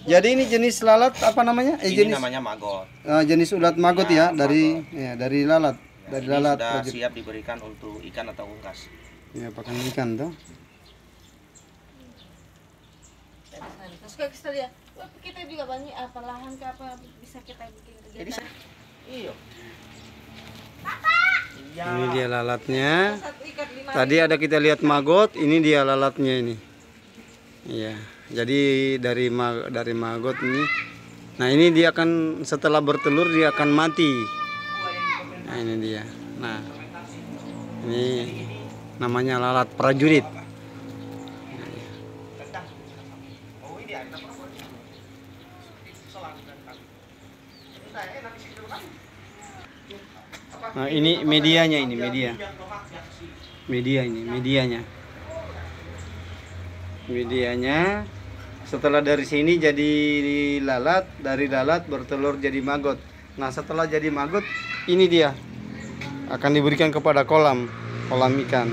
Jadi ini jenis lalat apa namanya? Ini Jenis namanya maggot. jenis ulat maggot ya, dari maggot. dari lalat. Ya, Dari ini lalat sudah prajurit. siap diberikan untuk ikan atau unggas. Ya, pakan ikan tuh. Terus kalau kita lihat, kita juga banyak apa lahan ke apa bisa kita bikin kegiatan. Iya. Ini dia lalatnya. Satu ikat 5.000. Tadi ada kita lihat maggot, ini dia lalatnya ini. Iya. Jadi dari maggot ini. Nah, ini dia akan setelah bertelur dia akan mati. Nah, ini dia. Nah, ini namanya lalat prajurit. Nah, ini medianya, ini media. Media ini, medianya. Medianya setelah dari sini jadi lalat, dari lalat bertelur jadi maggot. Nah, setelah jadi maggot, ini dia akan diberikan kepada kolam ikan.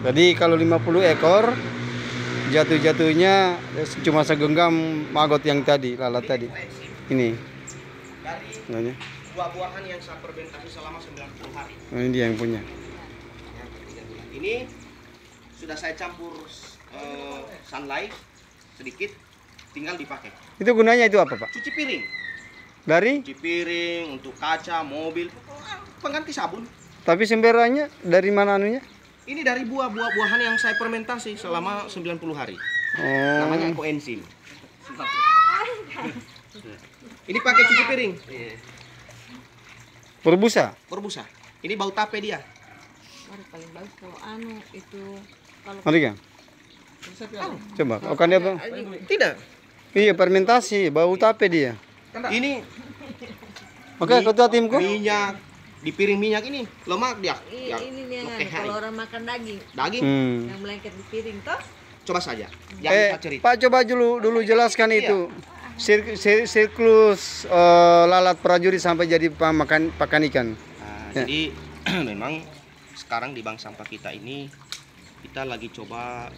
Jadi kalau 50 ekor jatuh-jatuhnya cuma segenggam maggot yang tadi, lalat tadi. Ini. Dari buah-buahan yang saya fermentasi selama 90 hari. Nah, ini dia yang punya. Ini sudah saya campur sunlight sedikit, tinggal dipakai. Itu gunanya itu apa, Pak? Cuci piring. Dari? Cuci piring untuk kaca, mobil, pengganti sabun. Tapi semberannya dari mana anunya? Ini dari buah-buahan yang saya fermentasi selama 90 hari. Oh. Namanya koenzim. Ini pakai cuci piring. Berbusa. Berbusa. Ini bau tape dia. Paling bagus kalau itu kalau Mari kan? Coba. Oh, kan dia apa? Tidak. Iya, fermentasi, bau tape dia. Ini Oke, ketua timku. minyak di piring minyak ini lemak dia. ini nih kalau orang makan daging Daging. yang melengket di piring toh. Coba saja. Jangan cerita. Pak, coba dulu jelaskan itu. Siklus lalat prajurit sampai jadi pakan ikan. Nah, Ya. Jadi memang sekarang di bank sampah kita ini kita lagi coba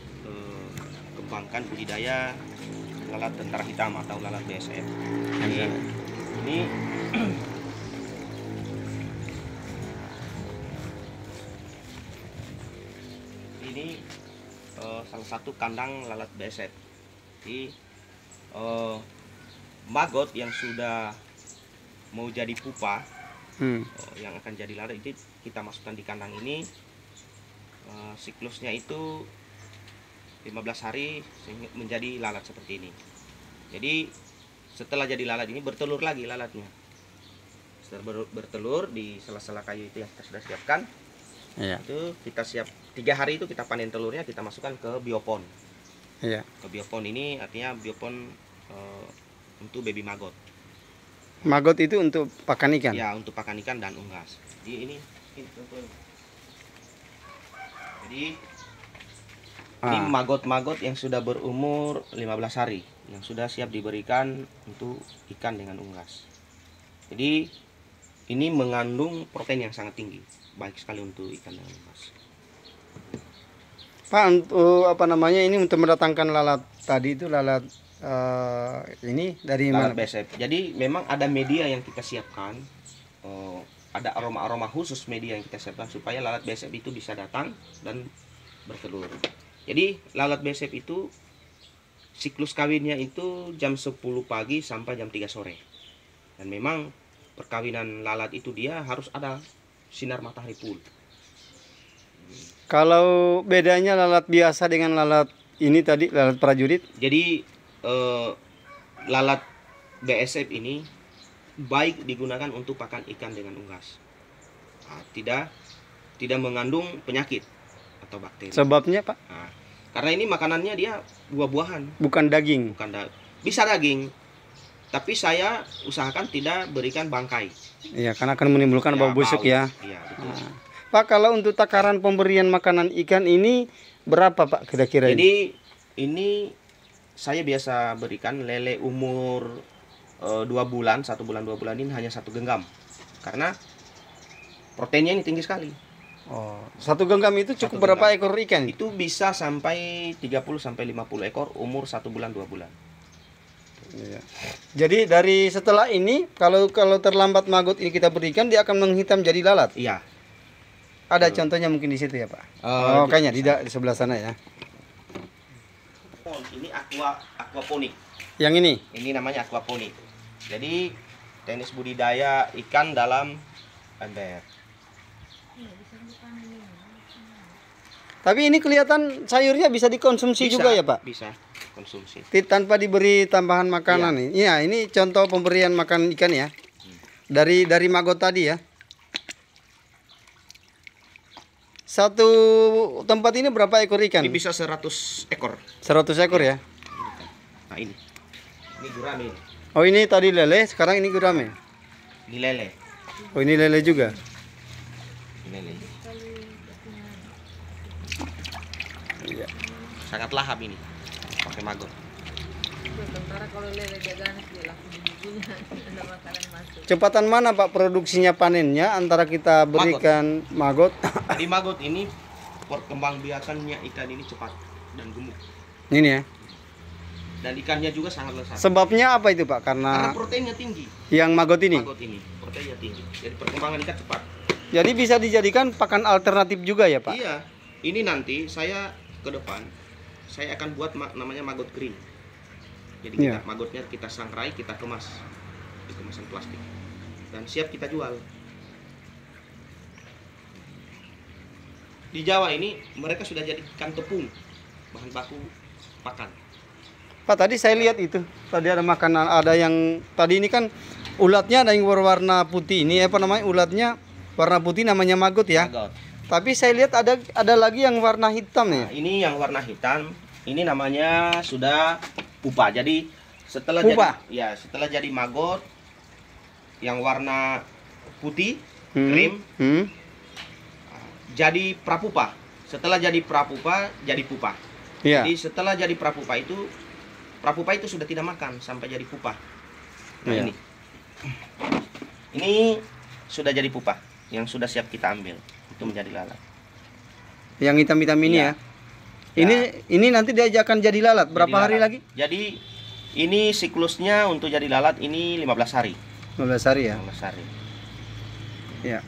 kembangkan budidaya lalat tentara hitam atau lalat BSF. Ini salah satu kandang lalat BSF. Jadi maggot yang sudah mau jadi pupa, yang akan jadi lalat itu kita masukkan di kandang ini. Siklusnya itu 15 hari menjadi lalat seperti ini. Jadi setelah jadi lalat ini bertelur lagi lalatnya. Setelah bertelur di sela-sela kayu itu yang kita sudah siapkan, itu kita siap 3 hari itu kita panen telurnya, kita masukkan ke biopon. Ke biopon ini artinya biopon untuk baby maggot. Maggot itu untuk pakan ikan? Ya, untuk pakan ikan dan unggas. Jadi ini maggot-maggot yang sudah berumur 15 hari yang sudah siap diberikan untuk ikan dengan unggas. Jadi ini mengandung protein yang sangat tinggi, baik sekali untuk ikan dengan unggas. Pak, untuk apa namanya ini untuk mendatangkan lalat tadi itu lalat ini dari lalat mana? BSF. Jadi memang ada media yang kita siapkan, ada aroma-aroma khusus media yang kita siapkan supaya lalat BSF itu bisa datang dan bertelur. Jadi lalat BSF itu siklus kawinnya itu jam 10 pagi sampai jam 3 sore. Dan memang perkawinan lalat itu dia harus ada sinar matahari full. Kalau bedanya lalat biasa dengan lalat ini tadi, lalat prajurit? Jadi lalat BSF ini baik digunakan untuk pakan ikan dengan unggas. Nah, tidak mengandung penyakit atau bakteri. Sebabnya, Pak? Nah, karena ini makanannya dia buah-buahan. Bukan daging? Bisa daging, tapi saya usahakan tidak berikan bangkai. Iya, karena akan menimbulkan bau busuk ya. Iya, betul. Nah, Pak, kalau untuk takaran pemberian makanan ikan ini berapa, Pak, kira-kira? Jadi ini saya biasa berikan lele umur 2 bulan, 1 bulan 2 bulan ini hanya 1 genggam. Karena proteinnya ini tinggi sekali. Oh, 1 genggam itu cukup berapa ekor ikan? Itu bisa sampai 30 sampai 50 ekor umur 1 bulan 2 bulan. Iya. Jadi dari setelah ini kalau terlambat maggot ini kita berikan, dia akan menghitam jadi lalat. Iya. Ada contohnya mungkin di situ ya Pak? Kayaknya di sebelah sana ya. Ini aquaponik. Yang ini? Ini namanya aquaponik. Jadi teknis budidaya ikan dalam ember. Tapi ini kelihatan sayurnya bisa dikonsumsi Bisa, juga ya Pak? Bisa konsumsi. Tanpa diberi tambahan makanan nih. Iya, ini contoh pemberian makan ikan ya. Dari maggot tadi ya. Satu tempat ini berapa ekor ikan? Ini bisa 100 ekor. 100 ekor ya. Nah ini. Ini gurame. Oh ini tadi lele, sekarang ini gurame. Ini lele. Oh ini lele juga. Ini lele. Iya. Sangat lahap ini. Pakai maggot. Sementara kalau lele jagaan dia laku bumbunya ada makanan masuk. Cepatan mana Pak produksinya panennya antara kita berikan maggot? Jadi maggot ini perkembangbiakannya ikan ini cepat dan gemuk. Ini ya. Dan ikannya juga sangat lezat. Sebabnya apa itu Pak? Karena Karena proteinnya tinggi. yang maggot ini. Maggot ini proteinnya tinggi. Jadi perkembangan ikan cepat. Jadi bisa dijadikan pakan alternatif juga ya Pak? Iya. Ini nanti saya ke depan saya akan buat namanya maggot kering. Jadi Iya. maggotnya kita sangrai, kita kemas di kemasan plastik dan siap kita jual. Di Jawa ini mereka sudah jadi ikan tepung, bahan baku pakan. Pak tadi saya lihat itu. Tadi ada makanan, ada yang tadi ini kan ulatnya ada yang berwarna putih. Ini apa namanya? Ulatnya warna putih namanya maggot ya. Maggot. Tapi saya lihat ada lagi yang warna hitam Nah, nih. ini yang warna hitam, ini namanya sudah pupa. Jadi setelah Pupa? setelah jadi maggot yang warna putih, krim, jadi prapupa. Setelah jadi prapupa, jadi pupa. Iya. Jadi setelah jadi prapupa itu sudah tidak makan sampai jadi pupa. Nah Iya. ini sudah jadi pupa yang sudah siap kita ambil untuk menjadi lalat. Yang hitam-hitam ini Iya. ya. Ini nanti dia akan jadi lalat. Berapa Jadi hari lalat. lagi? Jadi ini siklusnya untuk jadi lalat ini 15 hari. 15 hari ya. 15 hari. Iya.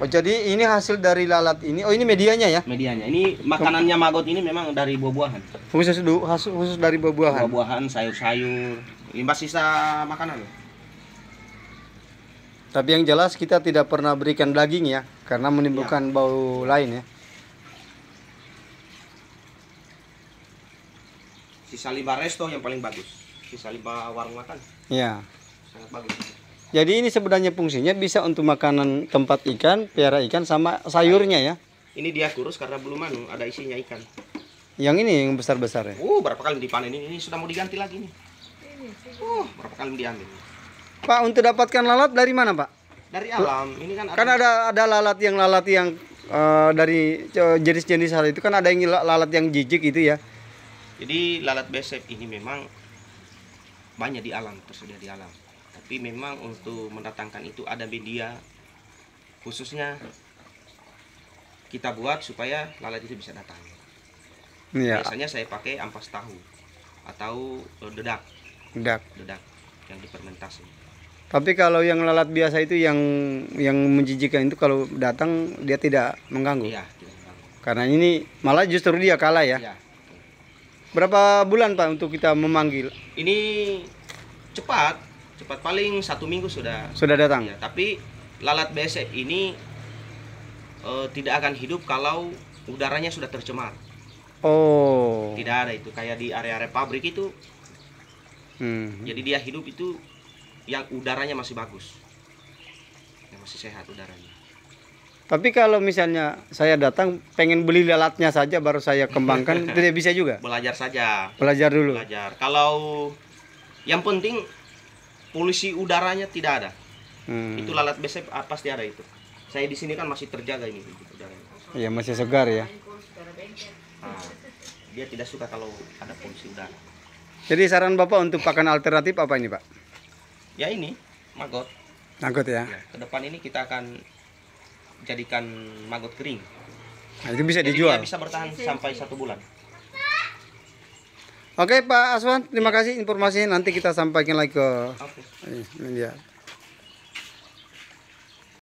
Oh jadi ini hasil dari lalat ini. Oh ini medianya ya. Medianya. Ini makanannya maggot ini memang dari buah-buahan. Khusus dari buah-buahan. Buah-buahan, sayur-sayur. Limbah sisa makanan. Tapi yang jelas kita tidak pernah berikan daging ya, karena menimbulkan bau lain ya. Sisa limbah resto yang paling bagus. Sisa limbah warung makan Iya. sangat bagus. Jadi ini sebenarnya fungsinya bisa untuk makanan tempat ikan, piara ikan sama sayurnya ya. Ini dia kurus karena belum ada isinya ikan. Yang ini yang besar-besar ya. Berapa kali dipanen ini sudah mau diganti lagi nih. Berapa kali diambil. Pak, untuk dapatkan lalat dari mana, Pak? Dari alam. Ini kan Kan ada lalat yang dari jenis-jenis hal itu kan ada yang lalat yang jijik itu ya. Jadi lalat besep ini memang banyak di alam, tersedia di alam. Tapi memang untuk mendatangkan itu ada media khususnya kita buat supaya lalat itu bisa datang. Iya. Biasanya saya pakai ampas tahu atau dedak yang difermentasi. Tapi kalau yang lalat biasa itu yang menjijikkan itu kalau datang dia tidak mengganggu. Iya, tidak mengganggu. Karena ini malah justru dia kalah ya. Iya. Berapa bulan Pak untuk kita memanggil? Ini cepat paling 1 minggu sudah Datang. ya, tapi lalat besep ini tidak akan hidup kalau udaranya sudah tercemar. Oh. Tidak ada itu kayak di area-area pabrik itu. Jadi dia hidup itu yang udaranya masih bagus, yang masih sehat udaranya. Tapi kalau misalnya saya datang pengen beli lalatnya saja baru saya kembangkan tidak bisa juga. Belajar saja. Belajar dulu. Belajar. Kalau yang penting polusi udaranya tidak ada. Itu lalat besep pasti ada itu. Saya di sini kan masih terjaga ini udaranya. Iya masih segar ya. Nah, dia tidak suka kalau ada polusi udara. Jadi saran Bapak untuk pakan alternatif apa ini Pak? Ya ini maggot. Maggot ya. Ya, ke depan ini kita akan jadikan maggot kering. Nah, itu bisa Jadi dijual. dia bisa bertahan sampai 1 bulan. Oke Pak Aswan, terima kasih informasinya. Nanti kita sampaikan lagi ke Oke. ini dia.